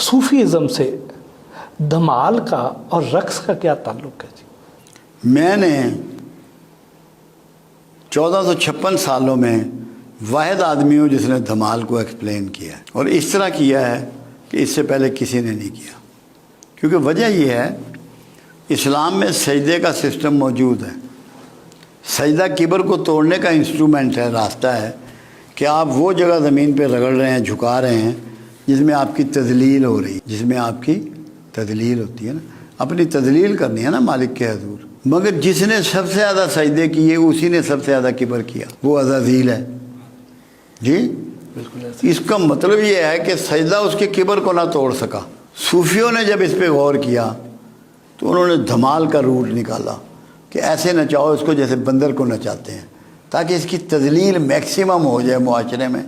Sufism سے دھمال کا اور رقص کا کیا تعلق ہے جی؟ میں نے 1456 سالوں میں واحد آدمی ہوں جس نے دھمال کو ایکسپلین کیا ہے، اور اس طرح کیا ہے کہ اس سے پہلے کسی نے نہیں کیا. کیونکہ وجہ یہ ہے اسلام میں سجدے کا سسٹم موجود ہے. سجدہ کبر کو توڑنے کا انسٹرومنٹ ہے، راستہ ہے کہ آپ وہ جگہ زمین پہ رگڑ رہے ہیں، جھکا رہے ہیں جس میں آپ کی تذلیل ہو رہی ہے، جس میں آپ کی تذلیل ہوتی ہے نا، اپنی تذلیل کرنی ہے نا مالک کے حضور. مگر جس نے سب سے زیادہ سجدے کیے اسی نے سب سے زیادہ کبر کیا، وہ عزازیل ہے. جی اس کا مطلب یہ ہے کہ سجدہ اس کے کبر کو نہ توڑ سکا. صوفیوں نے جب اس پہ غور کیا تو انہوں نے دھمال کا روٹ نکالا کہ ایسے نچاؤ اس کو جیسے بندر کو نچاتے ہیں، تاکہ اس کی تذلیل میکسیمم ہو جائے معاشرے میں،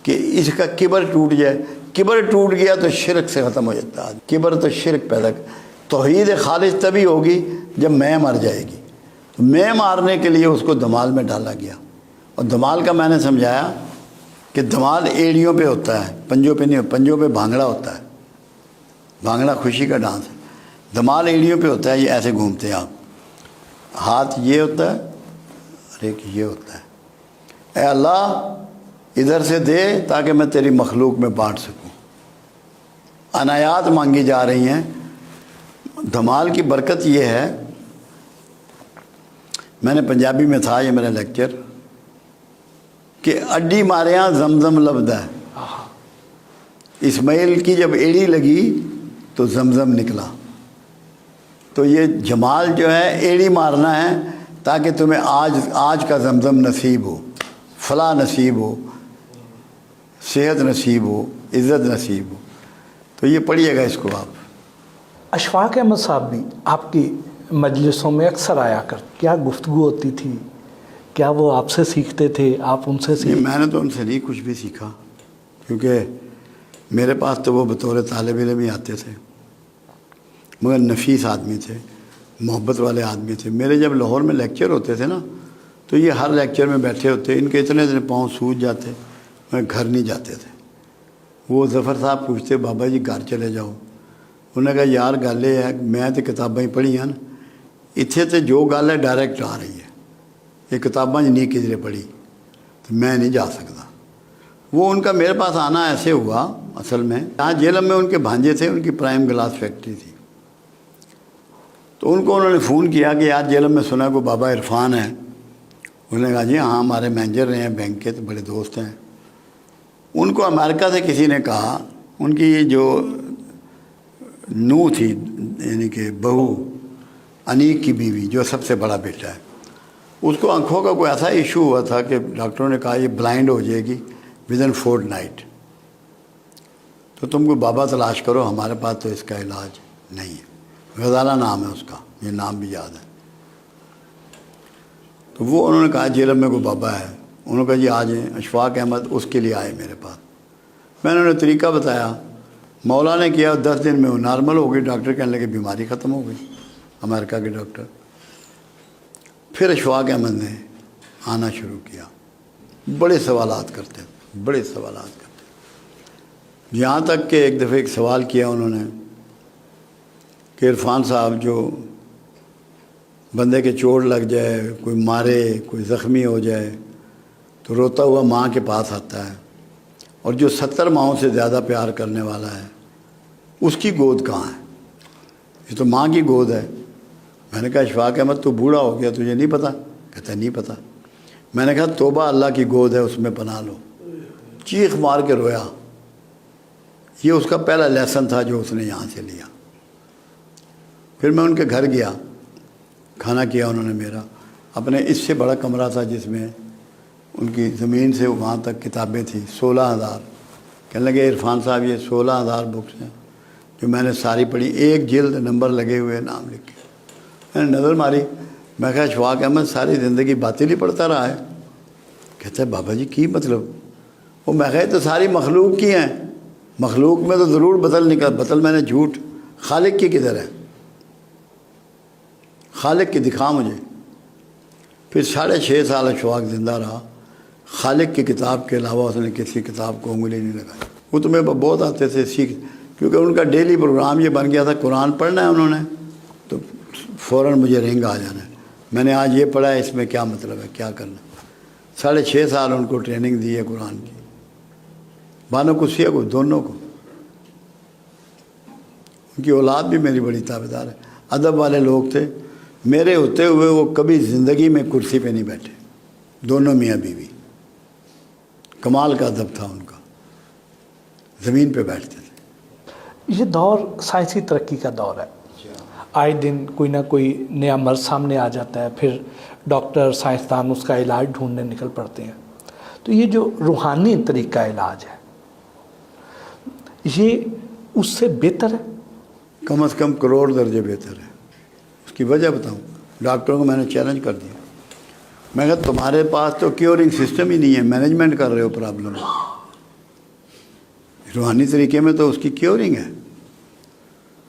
کہ اس کا کبر ٹوٹ جائے. کبر ٹوٹ گیا تو شرک سے ختم ہو جاتا ہے. کبر تو شرک پیدا توحید خالص تبھی ہوگی جب میں مر جائے گی. تو میں مارنے کے لیے اس کو دھمال میں ڈالا گیا. اور دھمال کا میں نے سمجھایا کہ دھمال ایڑیوں پہ ہوتا ہے، پنجوں پہ نہیں. پنجوں پہ بھانگڑا ہوتا ہے، بھانگڑا خوشی کا ڈانس ہے. دھمال ایڑیوں پہ ہوتا ہے، یہ ایسے گھومتے ہیں آپ، ہاتھ یہ ہوتا ہے اور ایک یہ ہوتا ہے. اے اللہ ادھر سے دے تاکہ میں تیری مخلوق میں بانٹ سکوں. عنایات مانگی جا رہی ہیں. دھمال کی برکت یہ ہے، میں نے پنجابی میں تھا یہ میرا لیکچر، کہ اڈی مارے ہاں زمزم لبدا ہے. اسماعیل کی جب ایڑی لگی تو زمزم نکلا. تو یہ جمال جو ہے ایڑی مارنا ہے تاکہ تمہیں آج کا زمزم نصیب ہو، فلاح نصیب ہو، صحت نصیب ہو، عزت نصیب ہو. تو یہ پڑھیے گا اس کو آپ. اشفاق احمد صاحب بھی آپ کی مجلسوں میں اکثر آیا کر، کیا گفتگو ہوتی تھی؟ کیا وہ آپ سے سیکھتے تھے، آپ ان سے نہیں، میں نے تو ان سے نہیں کچھ بھی سیکھا، کیونکہ میرے پاس تو وہ بطور طالب علم ہی آتے تھے. مگر نفیس آدمی تھے، محبت والے آدمی تھے. میرے جب لاہور میں لیکچر ہوتے تھے نا تو یہ ہر لیکچر میں بیٹھے ہوتے، ان کے اتنے پاؤں سوج جاتے، میں گھر نہیں جاتے تھے. وہ ظفر صاحب پوچھتے بابا جی گھر چلے جاؤ. انہوں نے کہا یار گل یہ ہے میں تو کتابیں پڑھیاں نا، اتنے تو جو گل ہے ڈائریکٹ آ رہی ہے، یہ کتابیں نہیں کدھر پڑھی، تو میں نہیں جا سکتا. وہ ان کا میرے پاس آنا ایسے ہوا، اصل میں یہاں جیلم میں ان کے بھانجے تھے، ان کی پرائم گلاس فیکٹری تھی. تو ان کو انہوں نے فون کیا کہ یار جیلم میں سنا کوئی بابا عرفان ہے. انہوں نے کہا جی ہاں ہمارے مینیجر رہے ہیں بینک کے، تو بڑے دوست ہیں. ان کو امریکہ سے کسی نے کہا، ان کی جو نو تھی یعنی کہ بہو، انیک کی بیوی جو سب سے بڑا بیٹا ہے، اس کو آنکھوں کا کوئی ایسا ایشو ہوا تھا کہ ڈاکٹروں نے کہا یہ بلائنڈ ہو جائے گی ودن فورتھ نائٹ، تو تم کو بابا تلاش کرو، ہمارے پاس تو اس کا علاج نہیں ہے. غزالہ نام ہے اس کا، یہ نام بھی یاد ہے. تو وہ انہوں نے کہا جیلم میں کوئی بابا ہے. انہوں نے کہا جی آ جائیں. اشفاق احمد اس کے لیے آئے میرے پاس. میں نے انہیں طریقہ بتایا، مولا نے کیا، 10 دن میں وہ نارمل ہو گئی. ڈاکٹر کہنے لگے بیماری ختم ہو گئی، امریکہ کے ڈاکٹر. پھر اشفاق احمد نے آنا شروع کیا، بڑے سوالات کرتے، بڑے سوالات کرتے، یہاں تک کہ ایک دفعہ ایک سوال کیا انہوں نے کہ عرفان صاحب جو بندے کے چوٹ لگ جائے، کوئی مارے، کوئی زخمی ہو جائے تو روتا ہوا ماں کے پاس آتا ہے، اور جو 70 ماؤں سے زیادہ پیار کرنے والا ہے اس کی گود کہاں ہے؟ یہ تو ماں کی گود ہے. میں نے کہا اشفاق احمد تو بوڑھا ہو گیا، تجھے نہیں پتہ؟ کہتا نہیں پتہ. میں نے کہا توبہ اللہ کی گود ہے، اس میں پناہ لو. چیخ مار کے رویا. یہ اس کا پہلا لیسن تھا جو اس نے یہاں سے لیا. پھر میں ان کے گھر گیا، کھانا کیا انہوں نے میرا. اپنے اس سے بڑا کمرہ تھا جس میں ان کی زمین سے وہاں تک کتابیں تھیں، 16,000. کہنے لگے عرفان صاحب یہ 16,000 بکس ہیں جو میں نے ساری پڑھی، ایک جلد نمبر لگے ہوئے نام لکھ کے. میں نے نظر ماری، میں کہا اشفاق احمد ساری زندگی باطل ہی پڑھتا رہا ہے. کہتا ہے بابا جی کی مطلب؟ وہ میں کہا تو ساری مخلوق کی ہیں، مخلوق میں تو ضرور بطل میں نے جھوٹ. خالق کی کدھر ہے؟ خالق کی دکھا مجھے. پھر 6.5 سال اشفاق زندہ رہا. خالق کی کتاب کے علاوہ اس نے کسی کتاب کو انگلی نہیں لگائی. وہ تو میرے بہت آتے تھے سیکھ، کیونکہ ان کا ڈیلی پروگرام یہ بن گیا تھا، قرآن پڑھنا ہے انہوں نے تو فوراً مجھے رنگ آ جانا ہے، میں نے آج یہ پڑھا ہے، اس میں کیا مطلب ہے، کیا کرنا۔ 6.5 سال ان کو ٹریننگ دی ہے قرآن کی، بانو قدسیہ کو، دونوں کو۔ ان کی اولاد بھی میری بڑی تابعدار ہے، ادب والے لوگ تھے، میرے ہوتے ہوئے وہ کبھی زندگی میں کرسی پہ نہیں بیٹھے، دونوں میاں بیوی، کمال کا ادب تھا ان کا، زمین پہ بیٹھتے تھے۔ یہ دور سائنسی ترقی کا دور ہے، آئے دن کوئی نہ کوئی نیا مرض سامنے آ جاتا ہے، پھر ڈاکٹر سائنسدان اس کا علاج ڈھونڈنے نکل پڑتے ہیں۔ تو یہ جو روحانی طریقہ علاج ہے یہ اس سے بہتر ہے؟ کم از کم کروڑ درجے بہتر ہے۔ اس کی وجہ بتاؤں، ڈاکٹروں کو میں نے چیلنج کر دیا، میں کہا تمہارے پاس تو کیورنگ سسٹم ہی نہیں ہے، مینجمنٹ کر رہے ہو پرابلم، روحانی طریقے میں تو اس کی کیورنگ ہے،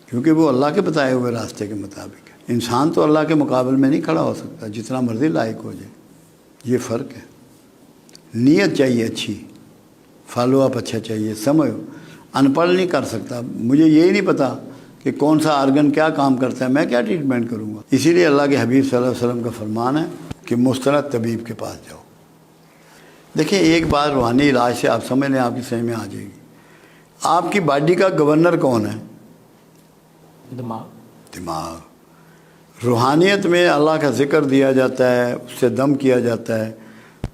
کیونکہ وہ اللہ کے بتائے ہوئے راستے کے مطابق ہے۔ انسان تو اللہ کے مقابل میں نہیں کھڑا ہو سکتا، جتنا مرضی لائق ہو جائے، یہ فرق ہے۔ نیت چاہیے اچھی، فالو اپ اچھا چاہیے، سمجھو، ان پڑھ نہیں کر سکتا، مجھے یہی نہیں پتا کہ کون سا آرگن کیا کام کرتا ہے، میں کیا ٹریٹمنٹ کروں گا؟ اسی لیے اللہ کے حبیب صلی اللہ علیہ وسلم کا فرمان ہے کہ مستند طبیب کے پاس جاؤ۔ دیکھیں ایک بات روحانی علاج سے آپ سمجھ لیں، آپ کی سمجھ میں آ جائے گی۔ آپ کی باڈی کا گورنر کون ہے؟ دماغ۔ روحانیت میں اللہ کا ذکر دیا جاتا ہے، اس سے دم کیا جاتا ہے،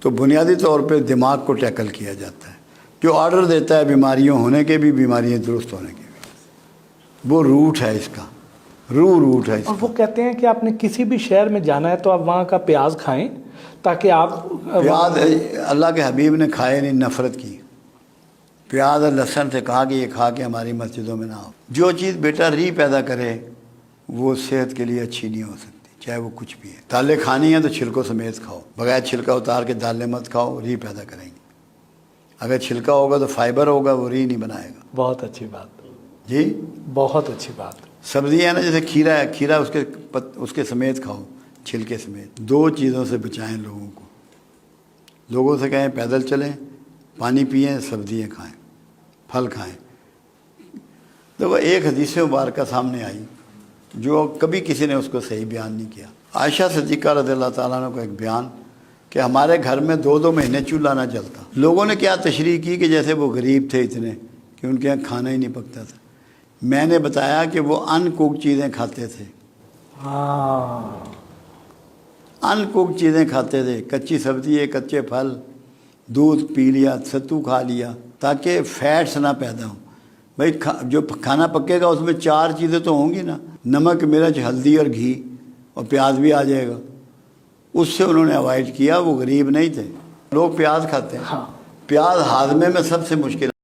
تو بنیادی طور پہ دماغ کو ٹیکل کیا جاتا ہے، جو آرڈر دیتا ہے بیماریوں ہونے کے بھی، بیماریاں درست ہونے کے بھی۔ وہ روٹ ہے اس کا، روٹ ہے اس اور کا۔ وہ کہتے ہیں کہ آپ نے کسی بھی شہر میں جانا ہے تو آپ وہاں کا پیاز کھائیں تاکہ آپ پیاز اللہ کے حبیب نے کھائے نہیں، نفرت کی۔ پیاز اور لہسن سے کہا کہ یہ کھا کے ہماری مسجدوں میں نہ ہو۔ جو چیز بیٹا ری پیدا کرے وہ صحت کے لیے اچھی نہیں ہو سکتی، چاہے وہ کچھ بھی ہے۔ دالیں کھانی ہیں تو چھلکوں سمیت کھاؤ، بغیر چھلکا اتار کے دالیں مت کھاؤ، ری پیدا کریں گے۔ اگر چھلکا ہوگا تو فائبر ہوگا، وہ ری نہیں بنائے گا۔ بہت اچھی بات، جی بہت اچھی بات۔ سبزی ہے نا، جیسے کھیرا ہے، کھیرا اس کے سمیت کھاؤ، چھلکے سمیت۔ دو چیزوں سے بچائیں لوگوں کو، لوگوں سے کہیں پیدل چلیں، پانی پئیں، سبزیاں کھائیں، پھل کھائیں۔ دیکھو ایک حدیث مبارکہ سامنے آئی جو کبھی کسی نے اس کو صحیح بیان نہیں کیا۔ عائشہ صدیقہ رضی اللہ تعالیٰ عنہ کا ایک بیان کہ ہمارے گھر میں 2 مہینے چولہا نہ جلتا۔ لوگوں نے کیا تشریح کی کہ جیسے وہ غریب تھے اتنے کہ ان کے یہاں کھانا ہی نہیں پکتا تھا۔ میں نے بتایا کہ وہ ان کوک چیزیں کھاتے تھے، ان کوک چیزیں کھاتے تھے، کچی سبزی، کچے پھل، دودھ پی لیا، ستو کھا لیا، تاکہ فیٹس نہ پیدا ہوں۔ بھائی جو کھانا پکے گا اس میں 4 چیزیں تو ہوں گی نا، نمک، مرچ، ہلدی اور گھی، اور پیاز بھی آ جائے گا۔ اس سے انہوں نے اوائڈ کیا، وہ غریب نہیں تھے۔ لوگ پیاز کھاتے ہیں، پیاز ہاضمے میں سب سے مشکل